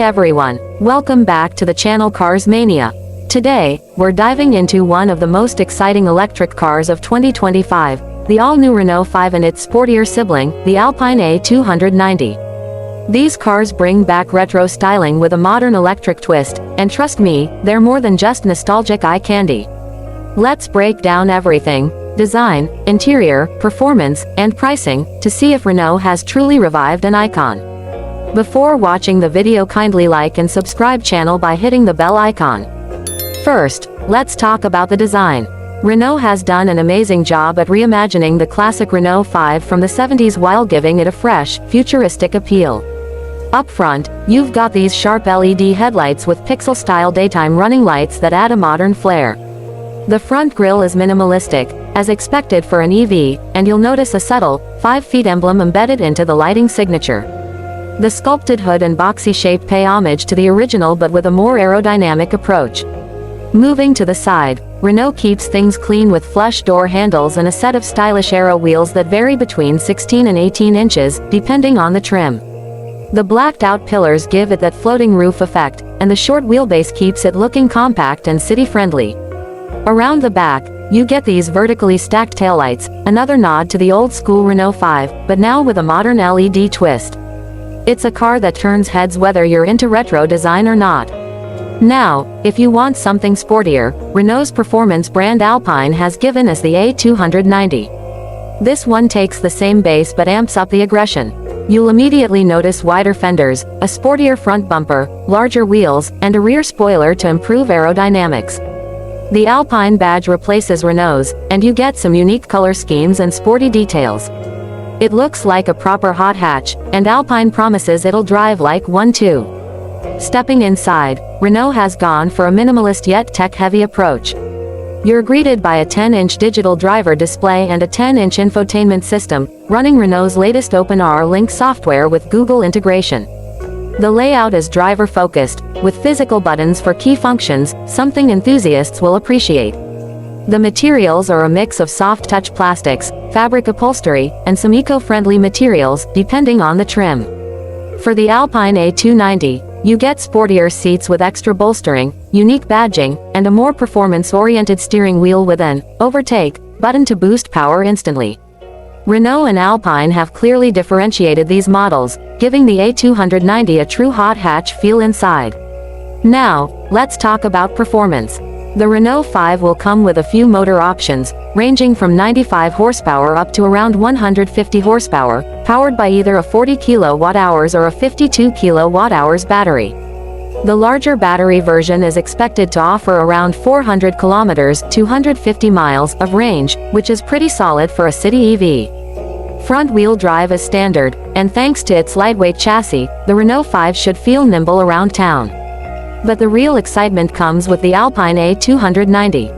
Hi everyone, welcome back to the channel Cars Mania. Today, we're diving into one of the most exciting electric cars of 2025, the all-new Renault 5 and its sportier sibling, the Alpine A290. These cars bring back retro styling with a modern electric twist, and trust me, they're more than just nostalgic eye candy. Let's break down everything: design, interior, performance, and pricing, to see if Renault has truly revived an icon. Before watching the video, kindly like and subscribe channel by hitting the bell icon. First, let's talk about the design. Renault has done an amazing job at reimagining the classic Renault 5 from the 70s while giving it a fresh, futuristic appeal. Up front, you've got these sharp LED headlights with pixel-style daytime running lights that add a modern flair. The front grille is minimalistic, as expected for an EV, and you'll notice a subtle, 5-feet emblem embedded into the lighting signature. The sculpted hood and boxy shape pay homage to the original but with a more aerodynamic approach. Moving to the side, Renault keeps things clean with flush door handles and a set of stylish aero wheels that vary between 16 and 18 inches, depending on the trim. The blacked-out pillars give it that floating roof effect, and the short wheelbase keeps it looking compact and city-friendly. Around the back, you get these vertically stacked taillights, another nod to the old-school Renault 5, but now with a modern LED twist. It's a car that turns heads whether you're into retro design or not. Now, if you want something sportier, Renault's performance brand Alpine has given us the A290. This one takes the same base but amps up the aggression. You'll immediately notice wider fenders, a sportier front bumper, larger wheels, and a rear spoiler to improve aerodynamics. The Alpine badge replaces Renault's, and you get some unique color schemes and sporty details. It looks like a proper hot hatch, and Alpine promises it'll drive like one too. Stepping inside, Renault has gone for a minimalist yet tech-heavy approach. You're greeted by a 10-inch digital driver display and a 10-inch infotainment system, running Renault's latest OpenR Link software with Google integration. The layout is driver-focused, with physical buttons for key functions, something enthusiasts will appreciate. The materials are a mix of soft-touch plastics, fabric upholstery, and some eco-friendly materials, depending on the trim. For the Alpine A290, you get sportier seats with extra bolstering, unique badging, and a more performance-oriented steering wheel with an overtake button to boost power instantly. Renault and Alpine have clearly differentiated these models, giving the A290 a true hot hatch feel inside. Now, let's talk about performance. The Renault 5 will come with a few motor options, ranging from 95 horsepower up to around 150 horsepower, powered by either a 40 kWh or a 52 kWh battery. The larger battery version is expected to offer around 400 kilometers (250 miles) of range, which is pretty solid for a city EV. Front-wheel drive is standard, and thanks to its lightweight chassis, the Renault 5 should feel nimble around town. But the real excitement comes with the Alpine A290.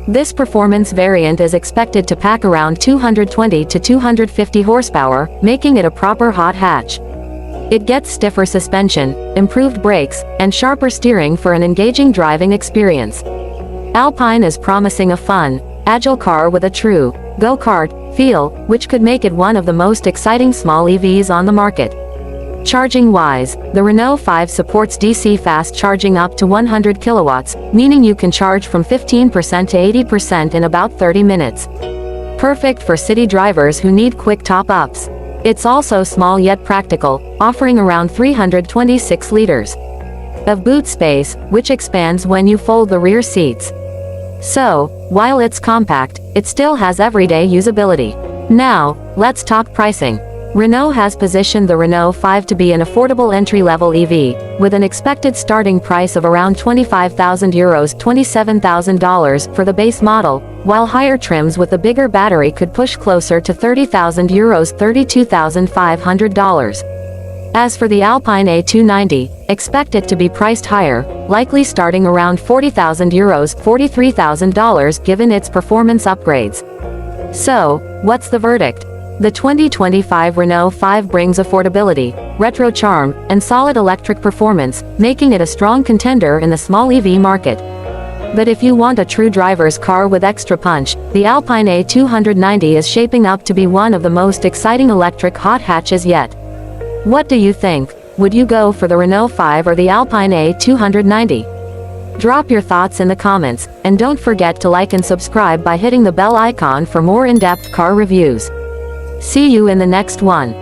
This performance variant is expected to pack around 220 to 250 horsepower, making it a proper hot hatch. It gets stiffer suspension, improved brakes, and sharper steering for an engaging driving experience. Alpine is promising a fun, agile car with a true go-kart feel, which could make it one of the most exciting small EVs on the market. Charging-wise, the Renault 5 supports DC fast charging up to 100 kilowatts, meaning you can charge from 15% to 80% in about 30 minutes. Perfect for city drivers who need quick top-ups. It's also small yet practical, offering around 326 liters of boot space, which expands when you fold the rear seats. So, while it's compact, it still has everyday usability. Now, let's talk pricing. Renault has positioned the Renault 5 to be an affordable entry-level EV, with an expected starting price of around €25,000 $27,000 for the base model, while higher trims with a bigger battery could push closer to €30,000 $32,500. As for the Alpine A290, expect it to be priced higher, likely starting around €40,000 $43,000 given its performance upgrades. So, what's the verdict? The 2025 Renault 5 brings affordability, retro charm, and solid electric performance, making it a strong contender in the small EV market. But if you want a true driver's car with extra punch, the Alpine A290 is shaping up to be one of the most exciting electric hot hatches yet. What do you think? Would you go for the Renault 5 or the Alpine A290? Drop your thoughts in the comments, and don't forget to like and subscribe by hitting the bell icon for more in-depth car reviews. See you in the next one.